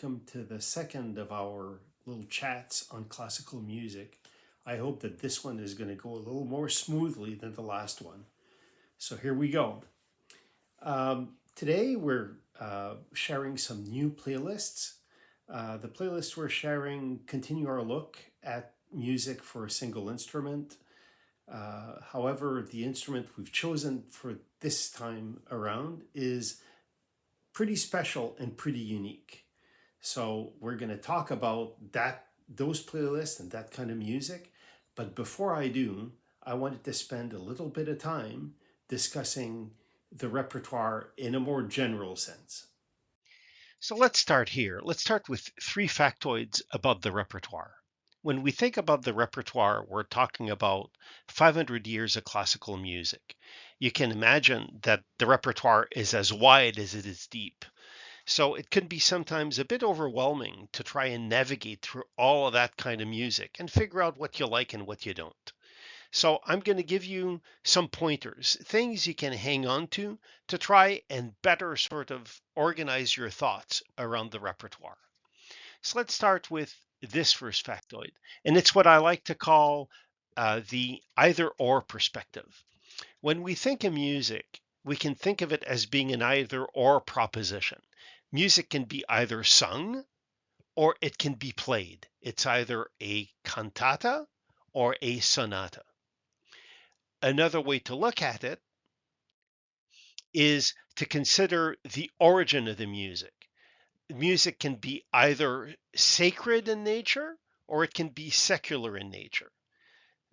welcome to the second of our little chats on classical music. I hope that this one is going to go a little more smoothly than the last one. So here we go. Today we're sharing some new playlists. The playlists we're sharing continue our look at music for a single instrument. However, the instrument we've chosen for this time around is pretty special and pretty unique. So we're going to talk about those playlists and that kind of music. But before I do, I wanted to spend a little bit of time discussing the repertoire in a more general sense. So let's start here. Let's start with three factoids about the repertoire. When we think about the repertoire, we're talking about 500 years of classical music. You can imagine that the repertoire is as wide as it is deep. So it can be sometimes a bit overwhelming to try and navigate through all of that kind of music and figure out what you like and what you don't. So I'm going to give you some pointers, things you can hang on to try and better sort of organize your thoughts around the repertoire. So let's start with this first factoid, and it's what I like to call the either or perspective. When we think of music, we can think of it as being an either or proposition. Music can be either sung or it can be played. It's either a cantata or a sonata. Another way to look at it is to consider the origin of the music. Music can be either sacred in nature or it can be secular in nature.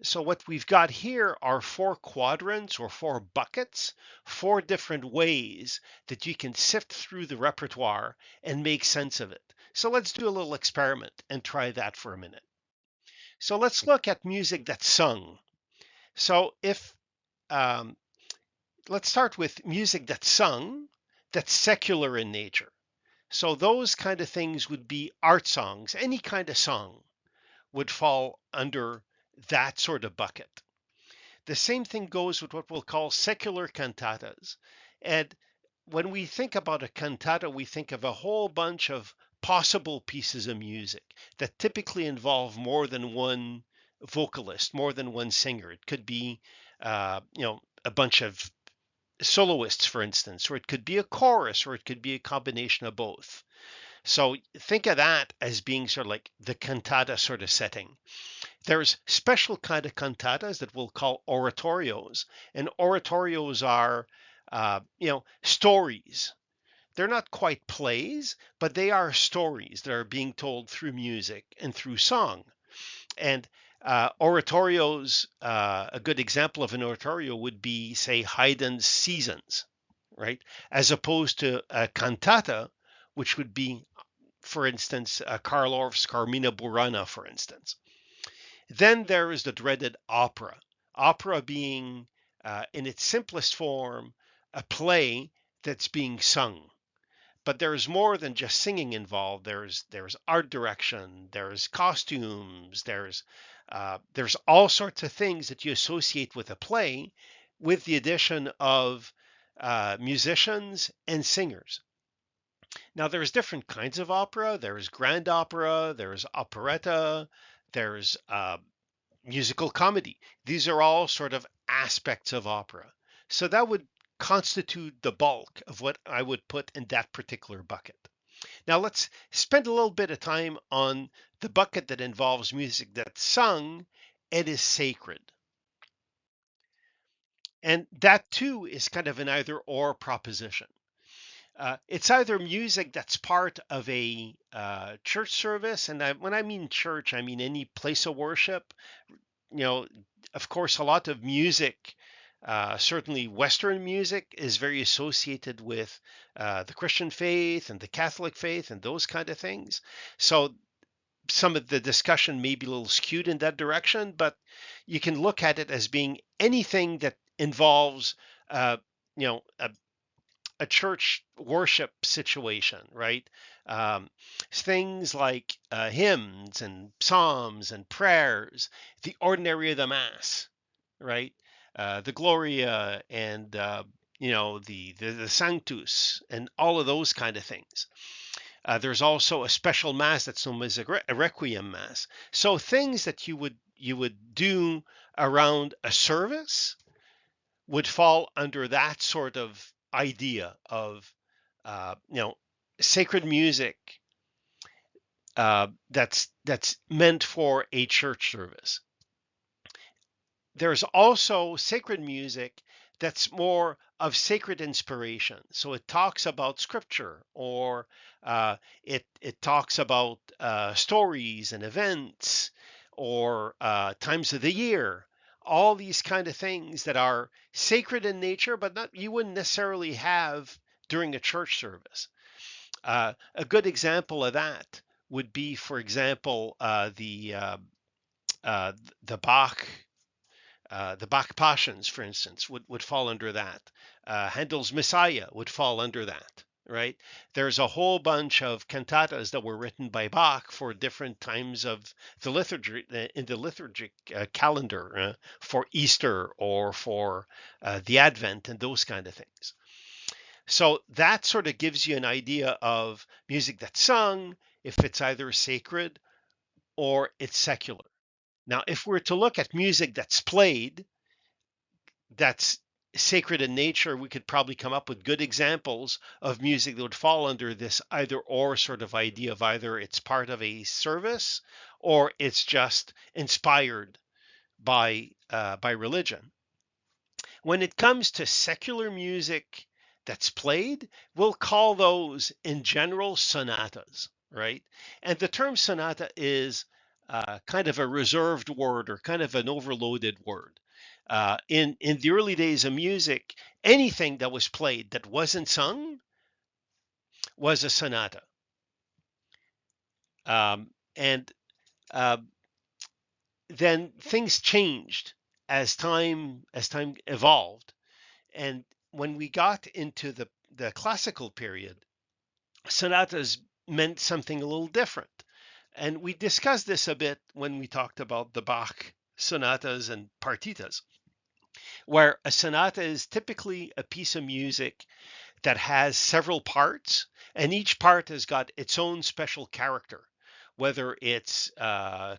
So what we've got here are four quadrants or four buckets, four different ways that you can sift through the repertoire and make sense of it. So let's do a little experiment and try that for a minute. So let's look at music that's sung. So if let's start with music that's sung, that's secular in nature. So those kind of things would be art songs. Any kind of song would fall under that sort of bucket. The same thing goes with what we'll call secular cantatas. And when we think about a cantata, we think of a whole bunch of possible pieces of music that typically involve more than one vocalist, more than one singer. It could be, a bunch of soloists, for instance, or it could be a chorus, or it could be a combination of both. So think of that as being sort of like the cantata sort of setting. There's special kind of cantatas that we'll call oratorios, and oratorios are, stories. They're not quite plays, but they are stories that are being told through music and through song. And oratorios, a good example of an oratorio would be, say, Haydn's Seasons, right? As opposed to a cantata, which would be, for instance, Karl Orff's Carmina Burana, for instance. Then there is the dreaded opera. Opera being, in its simplest form, a play that's being sung. But there's more than just singing involved. There's art direction, there's costumes, there's all sorts of things that you associate with a play, with the addition of musicians and singers. Now, there's different kinds of opera. There's grand opera, there's operetta, there's musical comedy. These are all sort of aspects of opera. So that would constitute the bulk of what I would put in that particular bucket. Now let's spend a little bit of time on the bucket that involves music that's sung and is sacred. And that too is kind of an either or proposition. It's either music that's part of a church service, and when I mean church, I mean any place of worship. Of course, a lot of music, certainly Western music, is very associated with the Christian faith and the Catholic faith and those kind of things. So some of the discussion may be a little skewed in that direction, but you can look at it as being anything that involves, uh, you know, a, a church worship situation, right? Things like hymns and psalms and prayers, the ordinary of the Mass, right? The Gloria and the Sanctus and all of those kind of things. There's also a special mass that's known as a requiem mass. So things that you would do around a service would fall under that sort of idea of sacred music that's meant for a church service. There's also sacred music that's more of sacred inspiration. So it talks about scripture, or it talks about stories and events, or times of the year. All these kind of things that are sacred in nature, but not you wouldn't necessarily have during a church service. A good example of that would be, for example, uh, the Bach the Bach Passions, for instance, would fall under that. Handel's Messiah would fall under that, right? There's a whole bunch of cantatas that were written by Bach for different times of the liturgy in the liturgic calendar, for Easter or for the Advent and those kind of things. So that sort of gives you an idea of music that's sung, if it's either sacred or it's secular. Now, if we're to look at music that's played, that's sacred in nature, we could probably come up with good examples of music that would fall under this either or sort of idea of either it's part of a service or it's just inspired by religion. When it comes to secular music that's played, we'll call those in general sonatas, right? And the term sonata is kind of a reserved word or kind of an overloaded word. In the early days of music, anything that was played that wasn't sung was a sonata. And then things changed as time evolved. And when we got into the classical period, sonatas meant something a little different. And we discussed this a bit when we talked about the Bach sonatas and partitas, where a sonata is typically a piece of music that has several parts, and each part has got its own special character. Whether its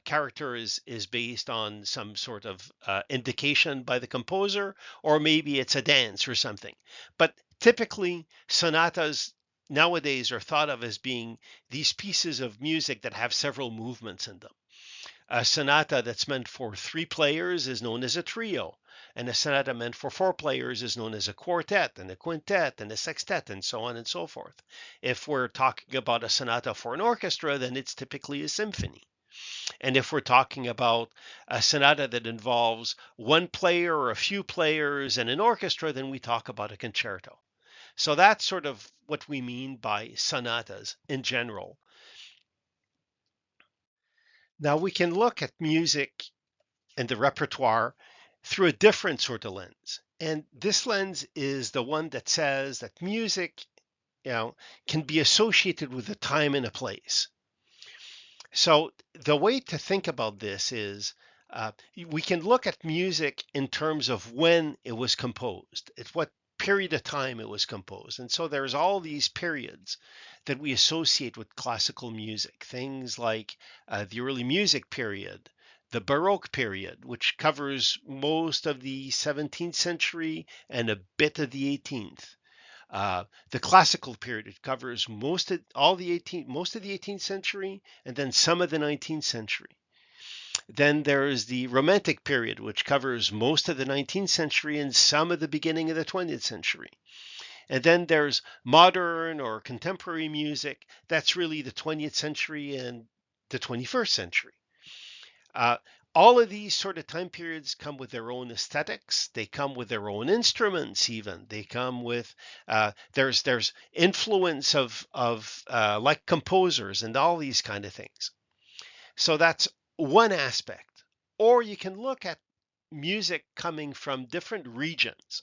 character is based on some sort of indication by the composer, or maybe it's a dance or something. But typically, sonatas nowadays are thought of as being these pieces of music that have several movements in them. A sonata that's meant for 3 players is known as a trio, and a sonata meant for 4 players is known as a quartet, and a quintet, and a sextet, and so on and so forth. If we're talking about a sonata for an orchestra, then it's typically a symphony. And if we're talking about a sonata that involves 1 player or a few players and an orchestra, then we talk about a concerto. So that's sort of what we mean by sonatas in general. Now we can look at music and the repertoire through a different sort of lens. And this lens is the one that says that music, can be associated with a time and a place. So the way to think about this is we can look at music in terms of when it was composed, at what period of time it was composed. And so there's all these periods that we associate with classical music, things like the early music period, the baroque period, which covers most of the 17th century and a bit of the 18th. The classical period, it covers most of the 18th century and then some of the 19th century. Then there is the romantic period, which covers most of the 19th century and some of the beginning of the 20th century. And then there's modern or contemporary music. That's really the 20th century and the 21st century. All of these sort of time periods come with their own aesthetics. They come with their own instruments. Even they come with there's influence of like composers and all these kind of things. So that's one aspect. Or you can look at music coming from different regions.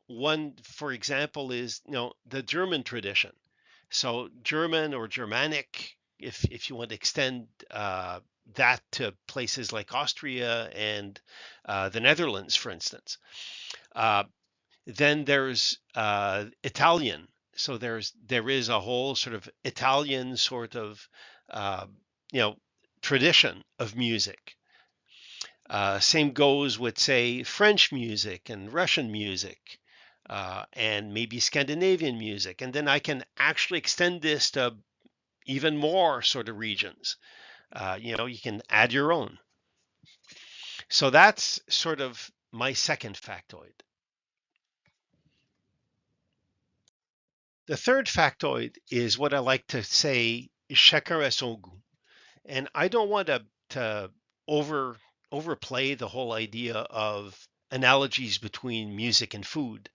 One, for example, is the German tradition. So German or Germanic, if you want to extend that to places like Austria and the Netherlands, for instance. Then there's Italian. So there is a whole sort of Italian sort of uh, you know tradition of music. Same goes with, say, French music and Russian music, and maybe Scandinavian music. And then I can actually extend this to even more sort of regions. You can add your own. So that's sort of my second factoid. The third factoid is what I like to say, chacun a son goût. And I don't want to over overplay the whole idea of analogies between music and food,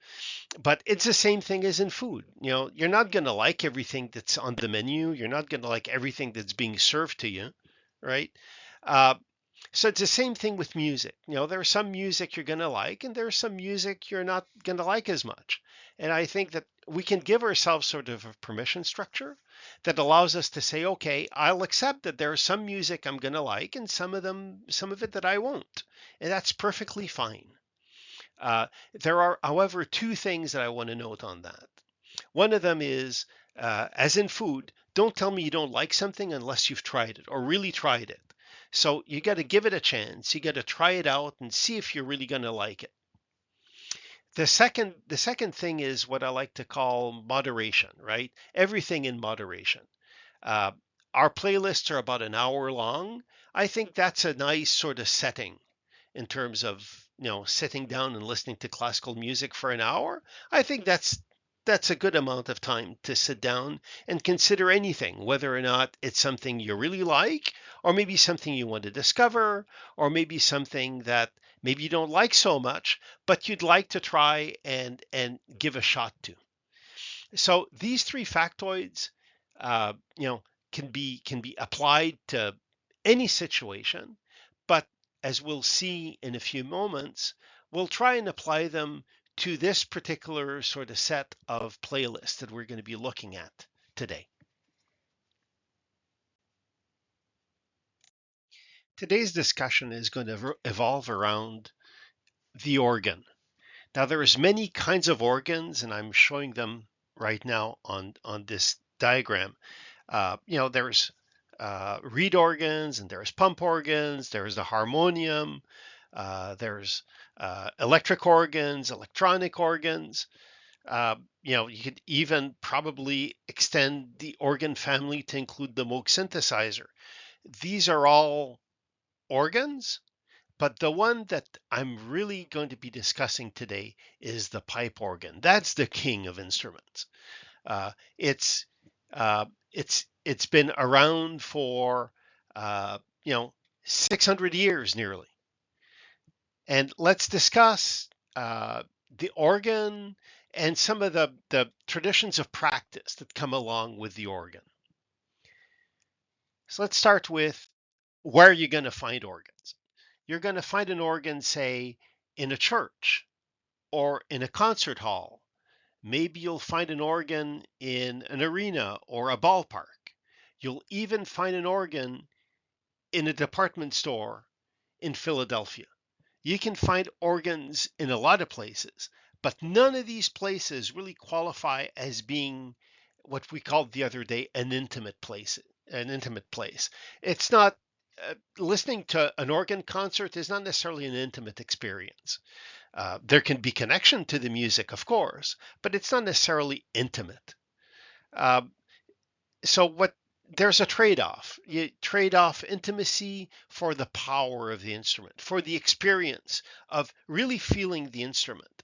but it's the same thing as in food. You're not going to like everything that's on the menu. You're not going to like everything that's being served to you, right? Uh, so it's the same thing with music. There's some music you're going to like, and there's some music you're not going to like as much. And I think that we can give ourselves sort of a permission structure that allows us to say, okay, I'll accept that there's some music I'm going to like, and some of it that I won't, and that's perfectly fine. Uh, there are, however, two things that I want to note on that. One of them is, as in food, don't tell me you don't like something unless you've tried it or really tried it. So you got to give it a chance. You got to try it out and see if you're really going to like it. The second thing is what I like to call moderation, right? Everything in moderation. Uh, our playlists are about an hour long. I think that's a nice sort of setting in terms of sitting down and listening to classical music for an hour. I think that's a good amount of time to sit down and consider anything, whether or not it's something you really like, or maybe something you want to discover, or maybe something that maybe you don't like so much, but you'd like to try and give a shot to. So these three factoids, uh, you know, can be applied to any situation, but as we'll see in a few moments, we'll try and apply them to this particular sort of set of playlists that we're going to be looking at today. Today's discussion is going to evolve around the organ. Now, there's many kinds of organs, and I'm showing them right now on this diagram. There's reed organs, and there's pump organs, there's the harmonium, there's electric organs, electronic organs. You could even probably extend the organ family to include the Moog synthesizer. These are all organs, but the one that I'm really going to be discussing today is the pipe organ. That's the king of instruments. Uh, it's uh, it's been around for uh, you know 600 years nearly, and let's discuss the organ and some of the traditions of practice that come along with the organ. So let's start with where you're going to find organs. You're going to find an organ, say, in a church or in a concert hall. Maybe you'll find an organ in an arena or a ballpark. You'll even find an organ in a department store in Philadelphia. You can find organs in a lot of places, but none of these places really qualify as being what we called the other day an intimate place. An intimate place. It's not listening to an organ concert is not necessarily an intimate experience. There can be connection to the music, of course, but it's not necessarily intimate. Uh, so what there's a trade-off. You trade off intimacy for the power of the instrument, for the experience of really feeling the instrument.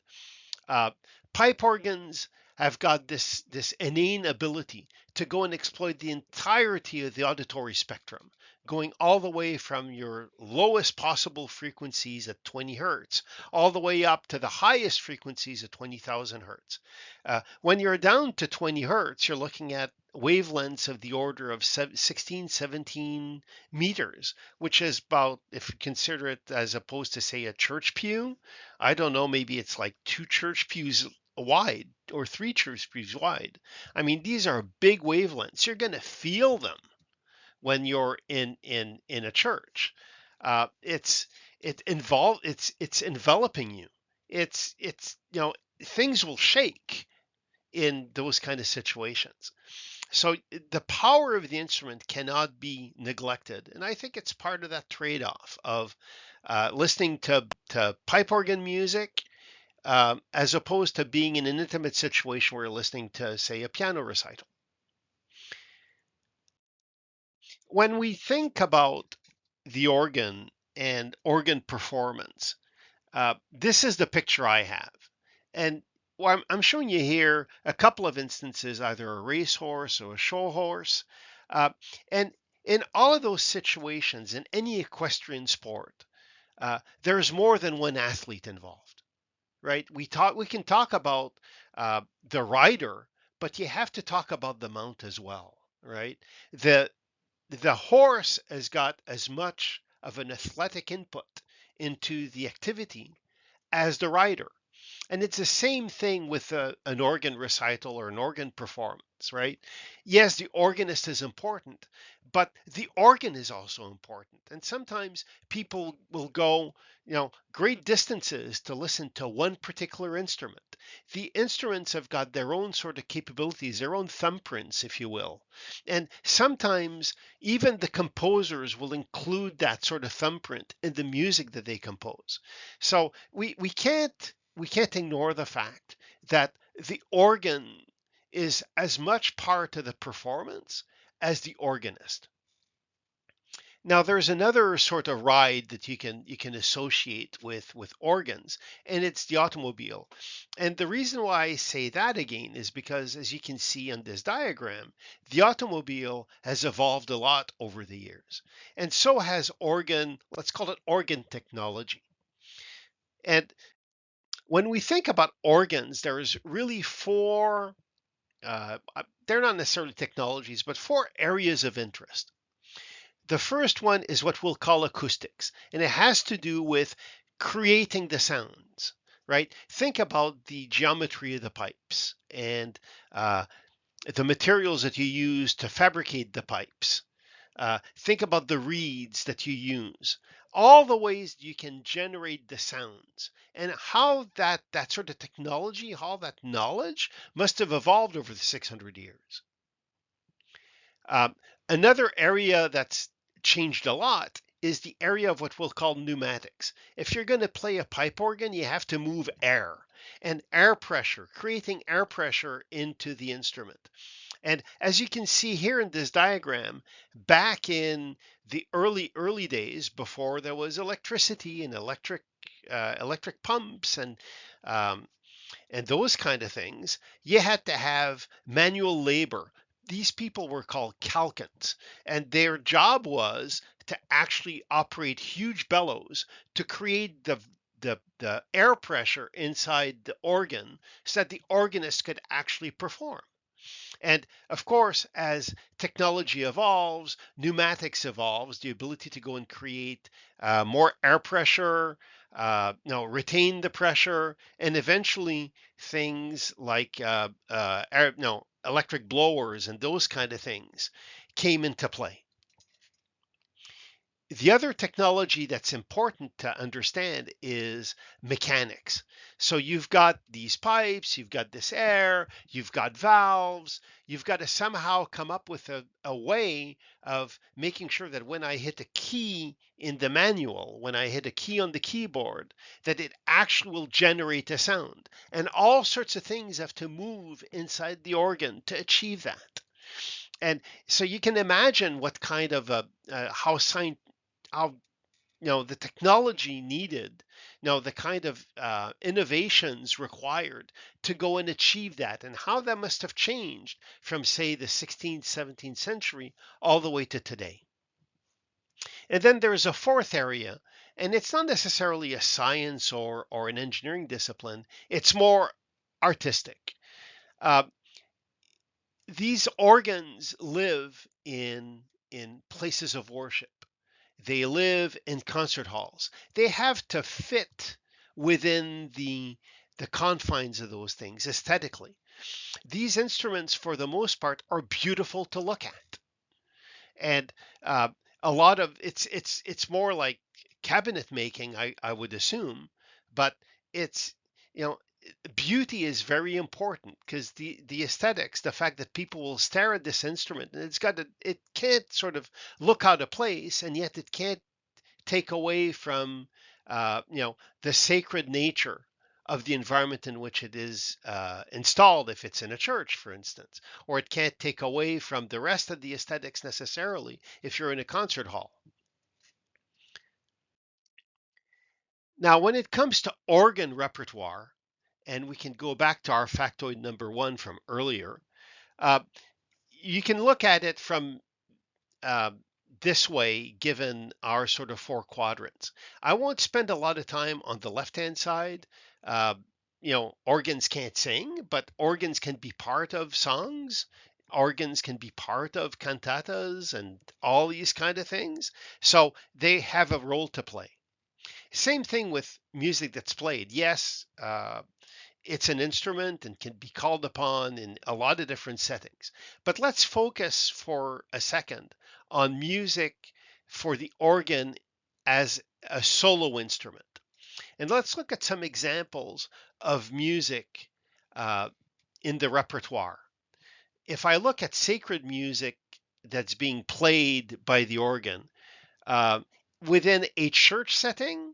Uh, Pipe organs have got this inane ability to go and exploit the entirety of the auditory spectrum, going all the way from your lowest possible frequencies at 20 hertz, all the way up to the highest frequencies at 20,000 hertz. When you're down to 20 hertz, you're looking at wavelengths of the order of 16, 17 meters, which is about, if you consider it as opposed to, say, a church pew, I don't know, maybe it's like two church pews wide or three church pews wide. I mean, these are big wavelengths. You're going to feel them when you're in a church. It's it's enveloping you. It's things will shake in those kind of situations. So the power of the instrument cannot be neglected. And I think it's part of that trade-off of listening to pipe organ music as opposed to being in an intimate situation where you're listening to, say, a piano recital. When we think about the organ and organ performance, this is the picture I have. And well, I'm showing you here a couple of instances, either a racehorse or a show horse. Uh, and in all of those situations, in any equestrian sport, there's more than one athlete involved, right? We can talk about the rider, but you have to talk about the mount as well, right? The the horse has got as much of an athletic input into the activity as the rider. And it's the same thing with an organ recital or an organ performance, right? Yes, the organist is important, but the organ is also important. And sometimes people will go, great distances to listen to one particular instrument. The instruments have got their own sort of capabilities, their own thumbprints, if you will. And sometimes even the composers will include that sort of thumbprint in the music that they compose. So we can't ignore the fact that the organ is as much part of the performance as the organist. Now, there's another sort of ride that you can associate with organs, and it's the automobile. And the reason why I say that again is because, as you can see on this diagram, the automobile has evolved a lot over the years, and so has organ. Let's call it organ technology. And when we think about organs, there's really four, they're not necessarily technologies, but four areas of interest. The first one is what we'll call acoustics, and it has to do with creating the sounds, right? Think about the geometry of the pipes and the materials that you use to fabricate the pipes. Think about the reeds that you use, all the ways you can generate the sounds, and how that sort of technology, how that knowledge must have evolved over the 600 years. Um, Another area that's changed a lot is the area of what we'll call pneumatics. If you're going to play a pipe organ, you have to move air and air pressure, creating air pressure into the instrument. And as you can see here in this diagram, back in the early days, before there was electricity and electric pumps um, and those kind of things, you had to have manual labor. These people were called calkins, and their job was to actually operate huge bellows to create the air pressure inside the organ so that the organist could actually perform. And of course, as technology evolves, pneumatics evolves, the ability to go and create more air pressure, retain the pressure, and eventually things like electric blowers and those kind of things came into play. The other technology that's important to understand is mechanics. So you've got these pipes, you've got this air, you've got valves. You've got to somehow come up with a way of making sure that when I hit a key in the manual, when I hit a key on the keyboard, that it actually will generate a sound. And all sorts of things have to move inside the organ to achieve that. And so you can imagine what kind of how the technology needed, the kind of innovations required to go and achieve that, and how that must have changed from, say, the 16th, 17th century all the way to today. And then there's a fourth area, and it's not necessarily a science or an engineering discipline. It's more artistic. Uh, these organs live in places of worship. They live in concert halls. They have to fit within the confines of those things aesthetically. These instruments, for the most part, are beautiful to look at, and uh, a lot of it's more like cabinet making, I would assume, but it's you know beauty is very important because the aesthetics, the fact that people will stare at this instrument and it can't sort of look out of place, and yet it can't take away from the sacred nature of the environment in which it is installed, if it's in a church, for instance, or it can't take away from the rest of the aesthetics necessarily if you're in a concert hall. Now, when it comes to organ repertoire, and we can go back to our factoid number 1 from earlier, uh, you can look at it from uh, this way, given our sort of 4 quadrants. I won't spend a lot of time on the left-hand side. Uh, organs can't sing, but organs can be part of songs. Organs can be part of cantatas and all these kind of things. So they have a role to play. Same thing with music that's played. Yes, it's an instrument and can be called upon in a lot of different settings. But let's focus for a second on music for the organ as a solo instrument. And let's look at some examples of music in the repertoire. If I look at sacred music that's being played by the organ within a church setting,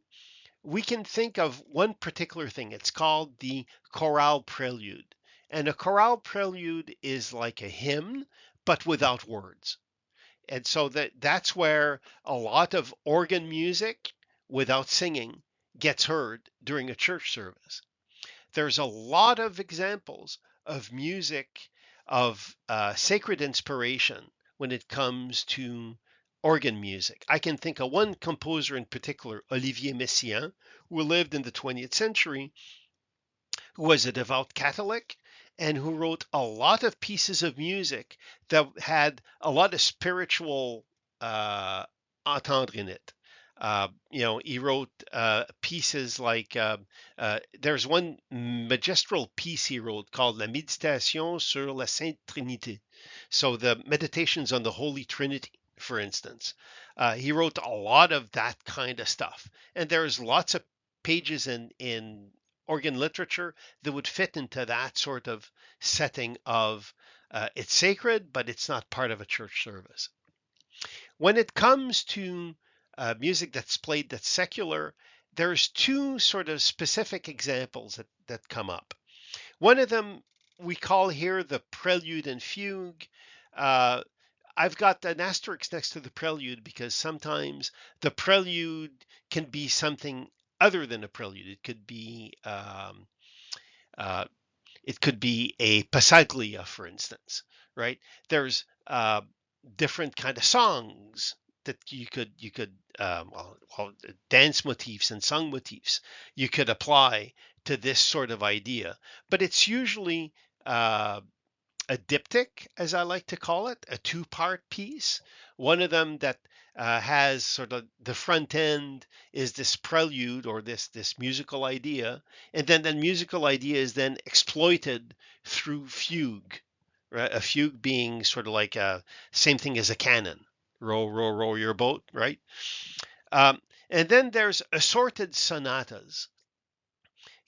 we can think of one particular thing. It's called the chorale prelude. And a chorale prelude is like a hymn, but without words. And so that's where a lot of organ music without singing gets heard during a church service. There's a lot of examples of music of sacred inspiration when it comes to organ music. I can think of one composer in particular, Olivier Messiaen, who lived in the 20th century, who was a devout Catholic and who wrote a lot of pieces of music that had a lot of spiritual entendre in it. He wrote pieces like there's one magistral piece he wrote called La Méditation sur la Sainte Trinité. So the meditations on the Holy Trinity, for instance. He wrote a lot of that kind of stuff. And there's lots of pages in organ literature that would fit into that sort of setting of it's sacred, but it's not part of a church service. When it comes to music that's played that's secular, there's 2 sort of specific examples that come up. One of them we call here the prelude and fugue. I've got an asterisk next to the prelude because sometimes the prelude can be something other than a prelude. It could be a passaglia, for instance, right? There's different kind of songs that you could dance motifs and song motifs you could apply to this sort of idea, but it's usually a diptych, as I like to call it, a 2-part piece. One of them that has sort of the front end is this prelude or this musical idea, and then the musical idea is then exploited through fugue, right? A fugue being sort of like a same thing as a canon, row, row, row your boat, right? And then there's assorted sonatas.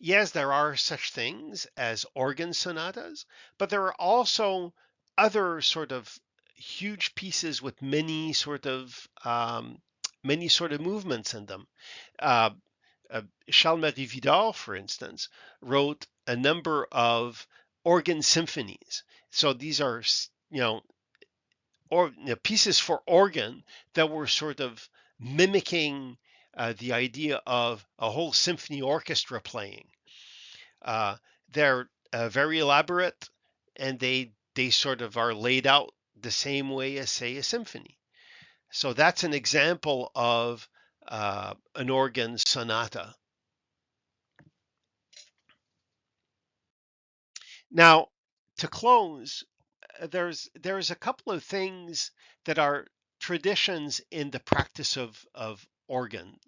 Yes, there are such things as organ sonatas, but there are also other sort of huge pieces with many sort of movements in them. Uh, Charles-Marie Widor, for instance, wrote a number of organ symphonies. So these are, pieces for organ that were sort of mimicking the idea of a whole symphony orchestra playing. They're very elaborate, and they sort of are laid out the same way as, say, a symphony. So that's an example of an organ sonata. Now, to close, there's a couple of things that are traditions in the practice of organ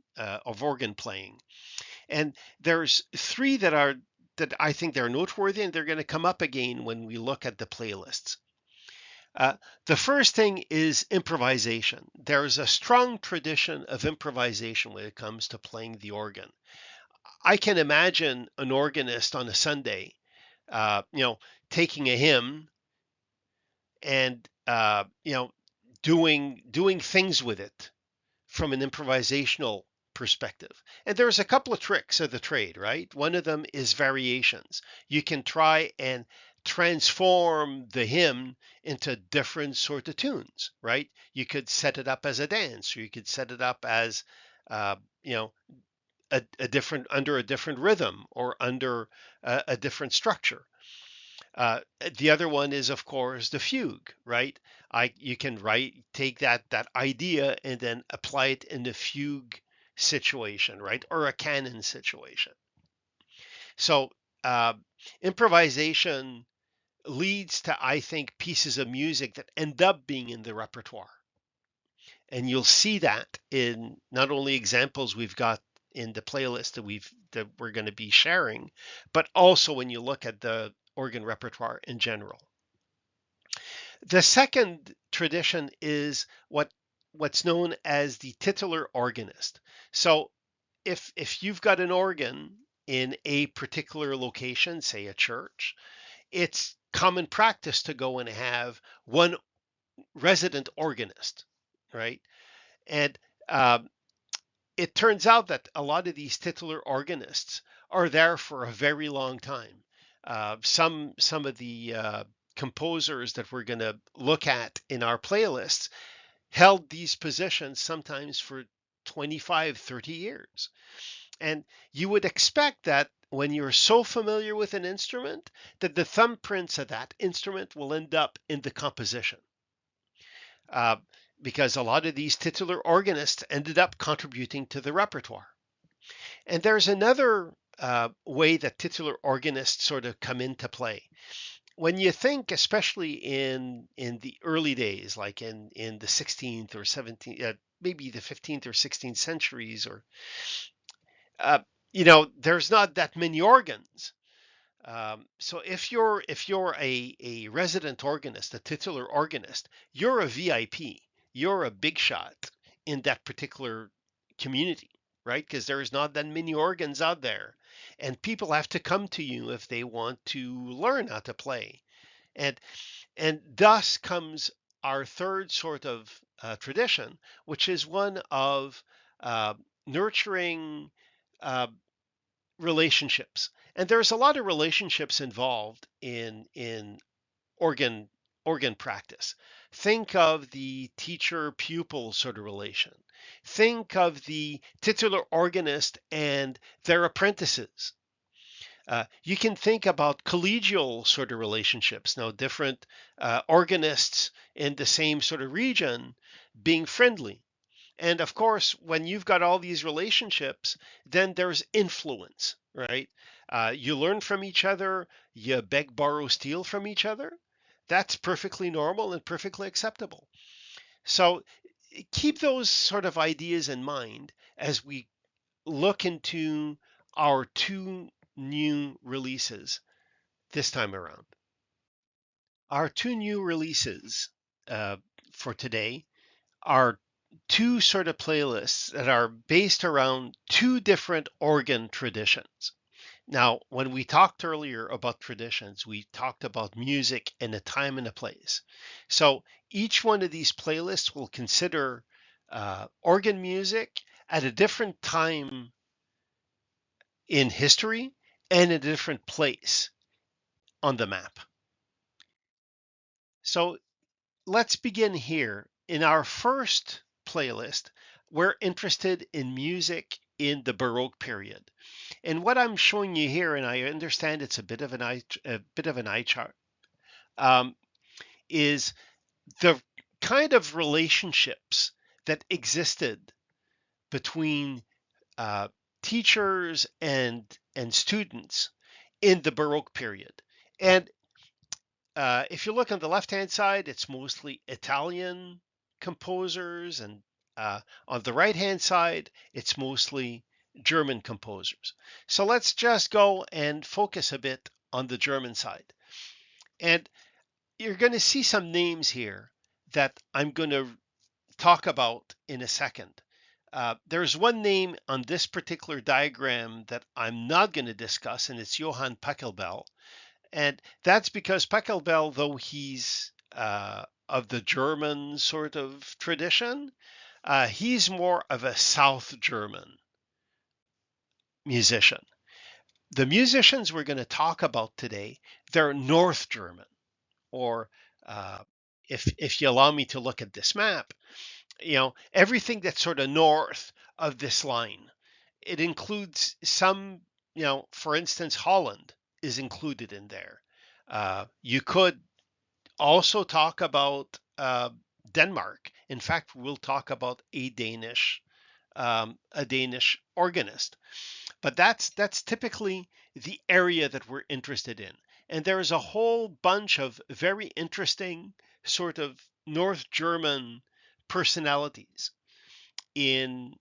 playing, and there's 3 that I think they're noteworthy, and they're going to come up again when we look at the playlists. The first thing is improvisation. There's a strong tradition of improvisation when it comes to playing the organ. I can imagine an organist on a Sunday, taking a hymn and doing things with it from an improvisational perspective. And there's a couple of tricks of the trade, right? One of them is variations. You can try and transform the hymn into different sort of tunes, right? You could set it up as a dance, or you could set it up as, uh, you know, a different under a different rhythm or under a different structure. Uh, the other one is, of course, the fugue, right? You can take that idea and then apply it in the fugue situation, right, or a canon situation. So uh, improvisation leads to, I think, pieces of music that end up being in the repertoire, and you'll see that in not only examples we've got in the playlist that we're going to be sharing, but also when you look at the organ repertoire in general. The second tradition is what's known as the titular organist. So if you've got an organ in a particular location, say a church, it's common practice to go and have one resident organist, right? And it turns out that a lot of these titular organists are there for a very long time. Some of the composers that we're going to look at in our playlists held these positions sometimes for 25, 30 years. And you would expect that when you're so familiar with an instrument, that the thumbprints of that instrument will end up in the composition. Uh, because a lot of these titular organists ended up contributing to the repertoire. And there's another way that titular organists sort of come into play. When you think, especially in the early days, like in the 16th or 17th, maybe the 15th or 16th centuries, or uh, there's not that many organs. So if you're a resident organist, a titular organist, you're a VIP. You're a big shot in that particular community, right? Because there's not that many organs out there, and people have to come to you if they want to learn how to play. And and thus comes our third sort of tradition, which is one of uh, nurturing uh, relationships. And there's a lot of relationships involved in organ organ practice. Think of the teacher pupil sort of relation. Think of the titular organist and their apprentices. You can think about collegial sort of relationships. Now, different organists in the same sort of region being friendly. And of course, when you've got all these relationships, then there's influence, right? You learn from each other, you beg, borrow, steal from each other. That's perfectly normal and perfectly acceptable. So keep those sort of ideas in mind as we look into our two new releases this time around. Our two new releases uh, for today are two sort of playlists that are based around two different organ traditions. Now, when we talked earlier about traditions, we talked about music in a time and a place. So each one of these playlists will consider organ music at a different time in history and a different place on the map. So let's begin here. In our first playlist, we're interested in music in the Baroque period. And what I'm showing you here, and I understand it's a bit of an eye chart, um, is the kind of relationships that existed between uh, teachers and students in the Baroque period. And if you look on the left-hand side, it's mostly Italian composers, and on the right-hand side, it's mostly German composers. So let's just go and focus a bit on the German side. And you're going to see some names here that I'm going to talk about in a second. There's one name on this particular diagram that I'm not going to discuss, and it's Johann Pachelbel. And that's because Pachelbel, though he's of the German sort of tradition, he's more of a South German musician. The musicians we're going to talk about today, they're North German, or uh, if you allow me to look at this map, everything that's sort of north of this line. It includes some, for instance, Holland is included in there. You could also talk about Denmark. In fact, we'll talk about a Danish organist. But that's typically the area that we're interested in. And there is a whole bunch of very interesting sort of North German personalities in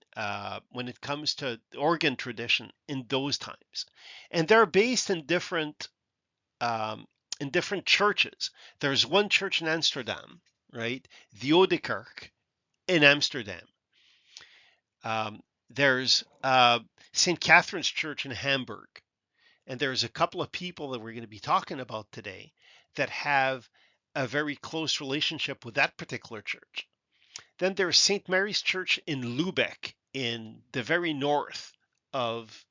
when it comes to organ tradition in those times, and they're based um, in different churches. There's one church in Amsterdam, right? The Oude Kerk in Amsterdam. There's St. Catherine's Church in Hamburg. And there's a couple of people that we're going to be talking about today that have a very close relationship with that particular church. Then there's St. Mary's Church in Lubeck in the very north of,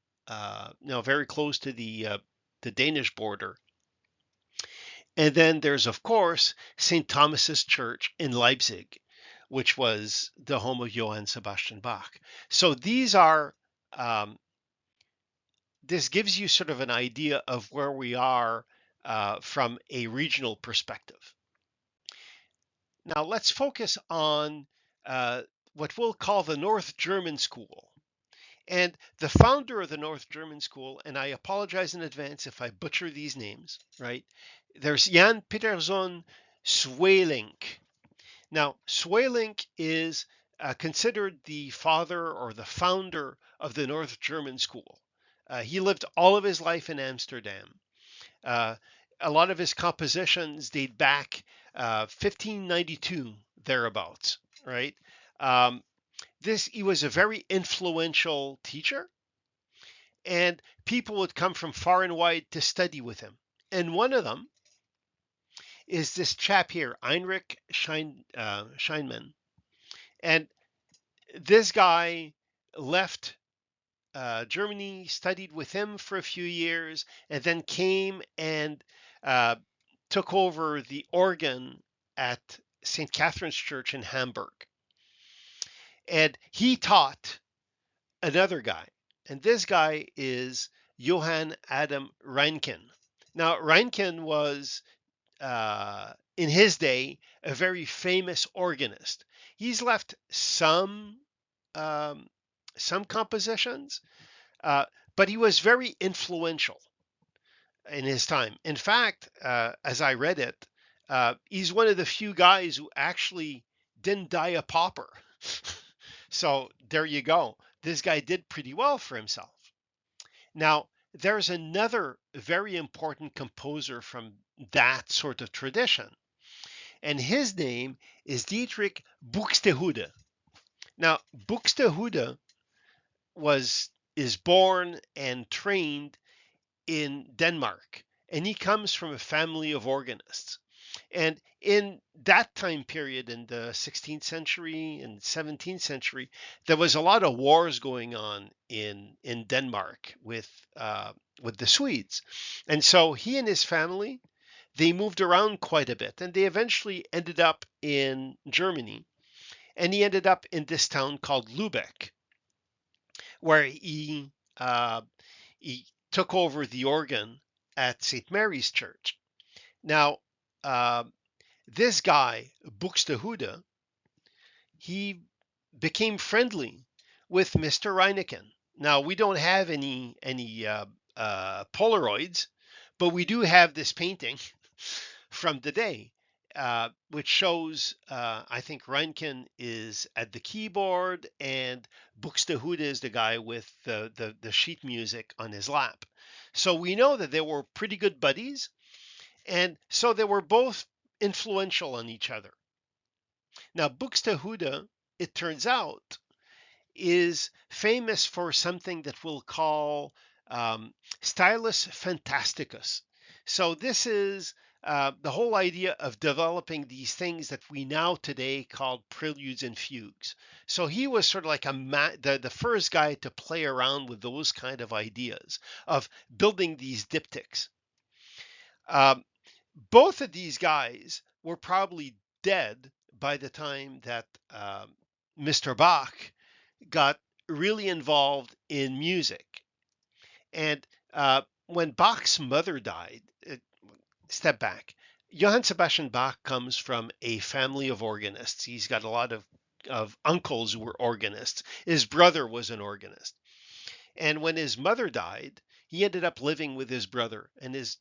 very close to the Danish border. And then there's, of course, St. Thomas's Church in Leipzig, which was the home of Johann Sebastian Bach. So this gives you sort of an idea of where we are from a regional perspective. Now let's focus on what we'll call the North German School. And the founder of the North German School, and I apologize in advance if I butcher these names, right? There's Jan Pieterszoon Sweelinck. Now, Sweelinck is considered the father or the founder of the North German School. He lived all of his life in Amsterdam. A lot of his compositions date back 1592, thereabouts, right? He was a very influential teacher, and people would come from far and wide to study with him. And one of them is this chap here, Heinrich Scheinmann. And this guy left Germany, studied with him for a few years, and then came and took over the organ at St. Catherine's Church in Hamburg. And he taught another guy, and this guy is Johann Adam Reinken. Now, Reinken was, in his day, a very famous organist. He's left some compositions, but he was very influential in his time. In fact, as I read it, he's one of the few guys who actually didn't die a pauper. So there you go. This guy did pretty well for himself. Now, there's another very important composer from that sort of tradition, and his name is Dietrich Buxtehude. Now, Buxtehude is born and trained in Denmark, and he comes from a family of organists. And in that time period, in the 16th century and 17th century, there was a lot of wars going on in Denmark with the Swedes. And so he and his family, they moved around quite a bit, and they eventually ended up in Germany. And he ended up in this town called Lubeck, where he took over the organ at St. Mary's Church. Now, this guy, Buxtehude, he became friendly with Mr. Reineken. Now, we don't have any Polaroids, but we do have this painting from the day, which shows, I think Reinken is at the keyboard and Buxtehude is the guy with the sheet music on his lap. So we know that they were pretty good buddies, and so they were both influential on each other. Now, Buxtehude, it turns out, is famous for something that we'll call stylus fantasticus. So this is the whole idea of developing these things that we now today call preludes and fugues. So he was sort of like the first guy to play around with those kind of ideas of building these diptychs. Um, Both of these guys were probably dead by the time that Mr. Bach got really involved in music. And when Bach's mother died, step back, Johann Sebastian Bach comes from a family of organists. He's got a lot of uncles who were organists. His brother was an organist. And when his mother died, he ended up living with his brother. And it's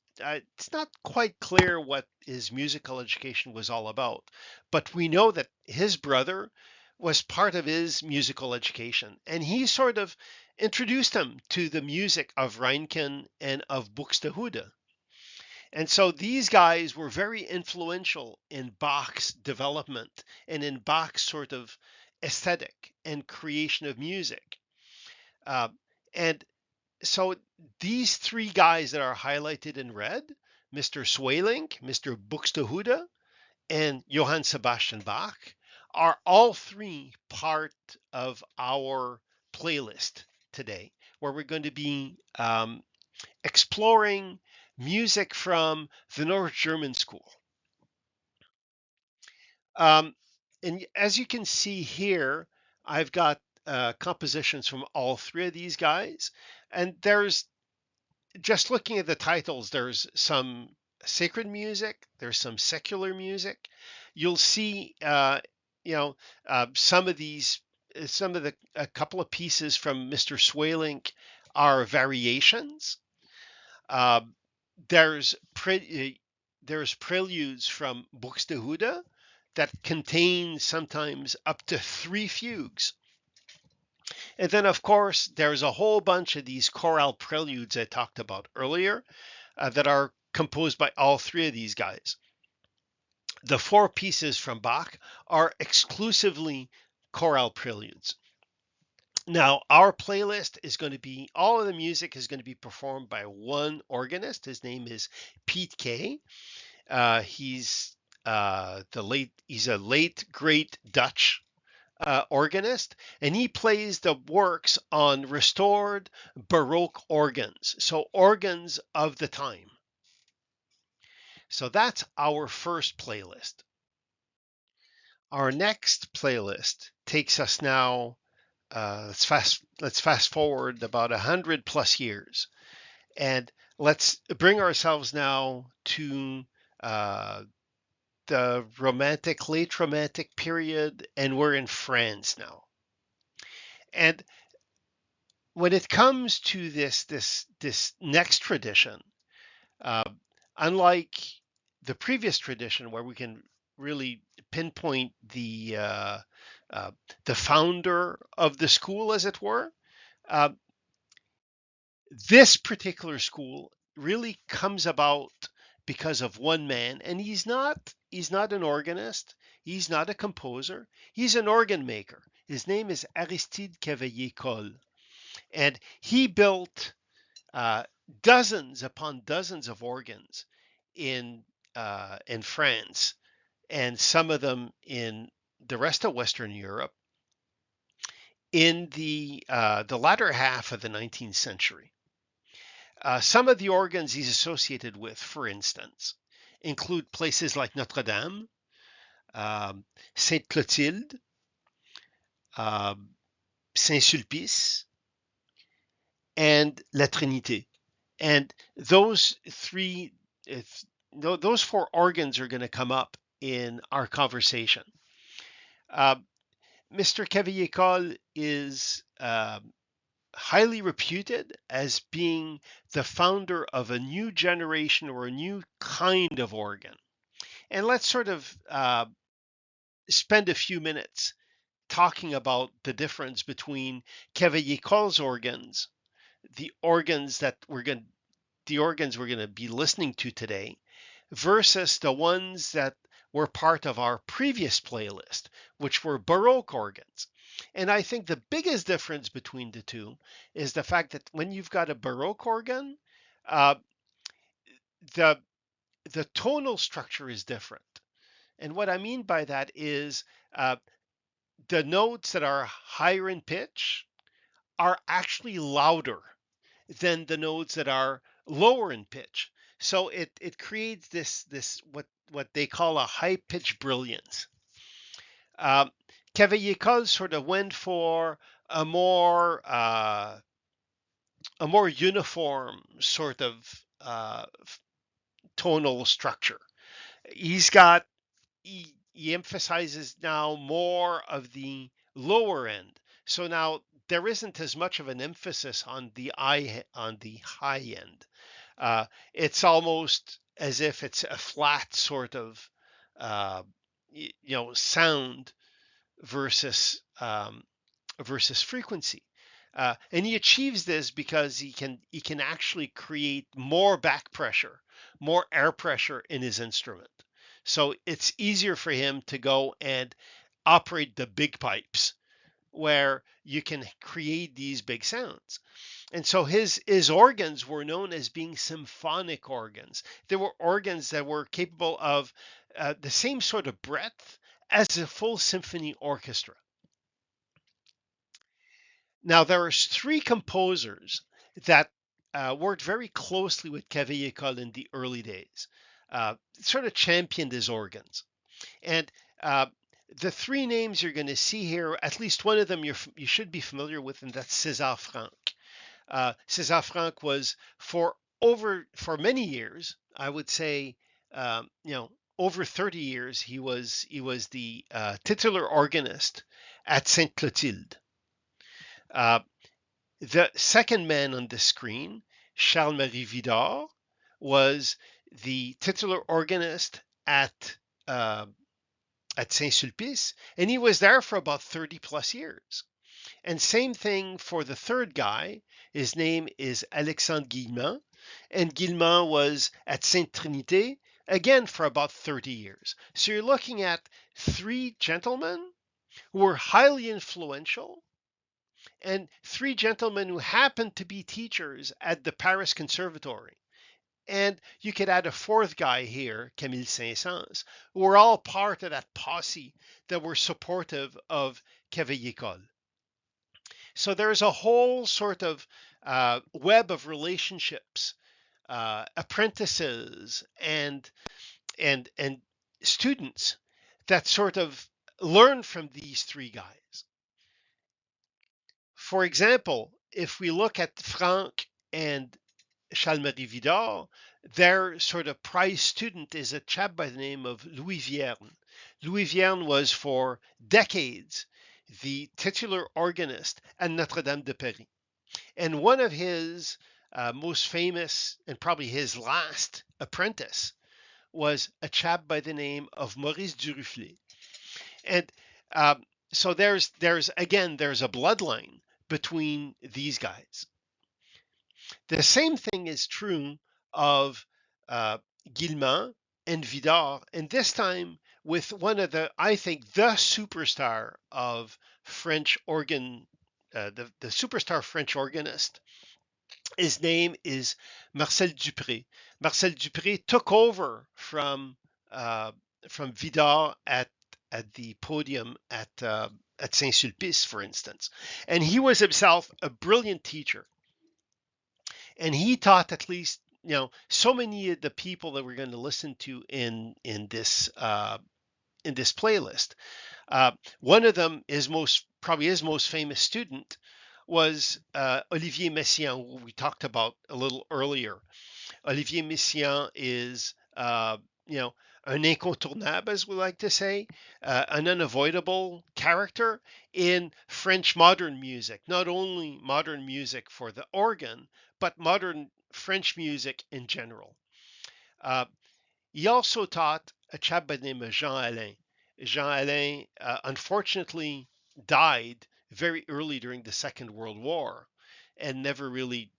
not quite clear what his musical education was all about, but we know that his brother was part of his musical education, and he sort of introduced him to the music of Reinken and of Buxtehude. And so these guys were very influential in Bach's development and in Bach's sort of aesthetic and creation of music. Uh, and so these three guys that are highlighted in red, Mr. Sweelinck, Mr. Buxtehude, and Johann Sebastian Bach, are all three part of our playlist today, where we're going to be exploring music from the North German School. And as you can see here, I've got compositions from all three of these guys. And there's, just looking at the titles, there's some sacred music, there's some secular music. You'll see, some of these, a couple of pieces from Mr. Sweelinck are variations. Uh, there's preludes from Buxtehude that contain sometimes up to 3 fugues. And then, of course, there's a whole bunch of these chorale preludes I talked about earlier that are composed by all three of these guys. The 4 pieces from Bach are exclusively chorale preludes. Now, our playlist is going to be, all of the music is going to be performed by one organist. His name is Piet Kay. He's he's a late great Dutch organist, and he plays the works on restored baroque organs, so organs of the time. So that's our first playlist. Our next playlist takes us now, let's fast forward about 100 plus years, and let's bring ourselves now to the late romantic period, and we're in France now. And when it comes to this next tradition, unlike the previous tradition where we can really pinpoint the founder of the school, as it were, this particular school really comes about because of one man, and he's not an organist, he's not a composer, he's an organ maker. His name is Aristide Cavaillé-Coll, and he built dozens upon dozens of organs in France, and some of them in the rest of Western Europe in the latter half of the 19th century. Some of the organs he's associated with, for instance, include places like Notre Dame, Sainte Clotilde, Saint Sulpice, and La Trinité. And those 4 organs are going to come up in our conversation. Mr. Cavaillé-Coll is highly reputed as being the founder of a new generation or a new kind of organ. And let's sort of spend a few minutes talking about the difference between Cavaillé-Coll's organs, the organs we're going to be listening to today, versus the ones that were part of our previous playlist, which were Baroque organs. And I think the biggest difference between the two is the fact that when you've got a baroque organ, uh, the the tonal structure is different. And what I mean by that is uh, the notes that are higher in pitch are actually louder than the notes that are lower in pitch. So it creates this what they call a high pitch brilliance. Um, Cavaillé sort of went for a more uh, a more uniform sort of tonal structure. He's got he emphasizes now more of the lower end. So now there isn't as much of an emphasis on the high end. It's almost as if it's a flat sort of uh, sound versus versus frequency. And he achieves this because he can actually create more back pressure, more air pressure in his instrument. So it's easier for him to go and operate the big pipes where you can create these big sounds. And so his organs were known as being symphonic organs. They were organs that were capable of the same sort of breadth as a full symphony orchestra. Now, there are three composers that worked very closely with Cavaillé in the early days, sort of championed his organs. And uh, the three names you're going to see here, at least one of them you should be familiar with, and that's César Franck. César Franck was for many years, I would say, over 30 years, he was the titular organist at Sainte Clotilde. Uh, the second man on the screen, Charles-Marie Widor, was the titular organist uh, at Saint-Sulpice, and he was there for about 30 plus years. And same thing for the third guy. His name is Alexandre Guillemant, and Guillemant was at Sainte Trinité again for about 30 years. So you're looking at three gentlemen who were highly influential and three gentlemen who happened to be teachers at the Paris Conservatory. And you could add a fourth guy here, Camille Saint-Saëns, who were all part of that posse that were supportive of Cavaillé. So there's a whole sort of web of relationships, apprentices, and students that sort of learn from these three guys. For example, if we look at Franck and Charles-Marie Widor, their sort of prize student is a chap by the name of Louis Vierne. Louis Vierne was for decades the titular organist at Notre Dame de Paris. And one of his most famous and probably his last apprentice was a chap by the name of Maurice Duruflé. And so there's a bloodline between these guys. The same thing is true of Guillemant and Widor, and this time with one of I think, the superstar of French organ, the superstar French organist. His name is Marcel Dupré. Marcel Dupré took over from Widor at the podium at Saint-Sulpice, for instance, and he was himself a brilliant teacher. And he taught at least so many of the people that we're going to listen to in this playlist. One of them is probably his most famous student was Olivier Messiaen, who we talked about a little earlier. Olivier Messiaen is an incontournable, as we like to say, an unavoidable character in French modern music, not only modern music for the organ, but modern French music in general. He also taught a chap by the name of Jean Alain. Jean Alain, unfortunately, died very early during the Second World War and never really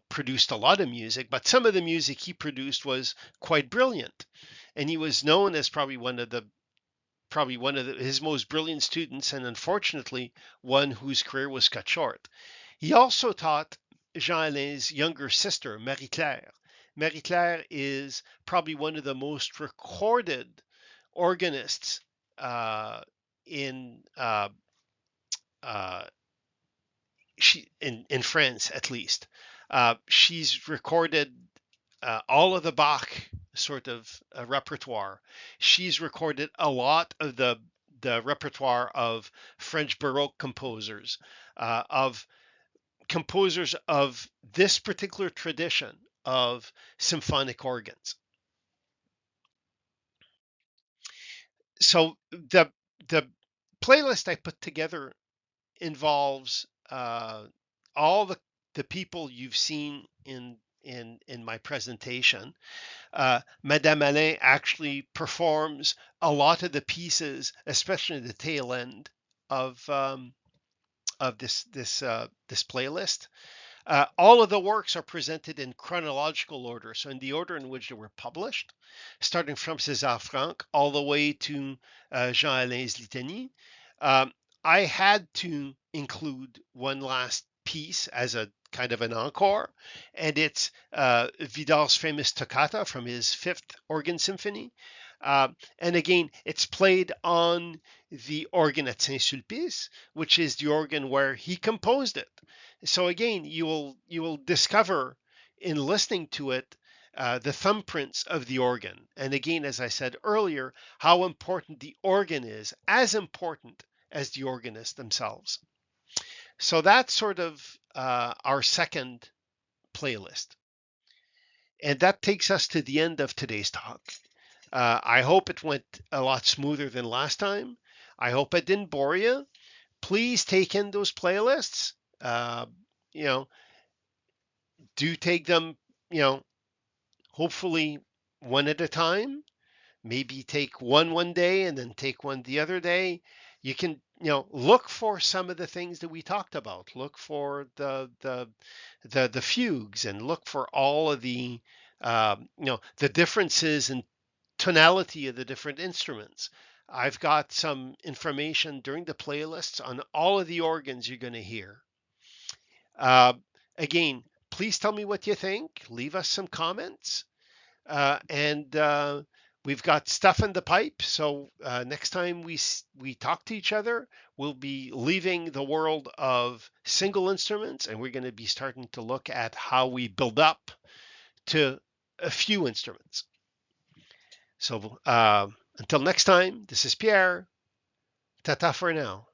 produced a lot of music, but some of the music he produced was quite brilliant. And he was known as probably one of the probably one of his most brilliant students, and unfortunately, one whose career was cut short. He also taught Jean-Alain's younger sister, Marie-Claire. Marie-Claire is probably one of the most recorded organists in uh, in France, at least. She's recorded all of the Bach sort of repertoire. She's recorded a lot of the repertoire of French baroque composers, of composers of this particular tradition of symphonic organs. So the playlist I put together involves all the people you've seen in my presentation. Madame Alain actually performs a lot of the pieces, especially the tail end of this playlist. All of the works are presented in chronological order, so in the order in which they were published, starting from César Franck all the way to Jean Alain's Litanie. Um, I had to include one last piece as a kind of an encore, and it's Vidal's famous toccata from his Fifth Organ Symphony. And again, it's played on the organ at Saint-Sulpice, which is the organ where he composed it. So again, you will discover in listening to it the thumbprints of the organ. And again, as I said earlier, how important the organ is, as important as the organists themselves. So that's sort of our second playlist. And that takes us to the end of today's talk. I hope it went a lot smoother than last time. I hope I didn't bore you. Please take in those playlists. You know, do take them, hopefully one at a time. Maybe take one day and then take one the other day. You can, look for some of the things that we talked about. Look for the fugues, and look for all of the differences in tonality of the different instruments. I've got some information during the playlists on all of the organs you're going to hear. Uh, Again, please tell me what you think. Leave us some comments. And we've got stuff in the pipe. So next time we talk to each other, we'll be leaving the world of single instruments, and we're going to be starting to look at how we build up to a few instruments. So until next time, this is Pierre. Ta-ta for now.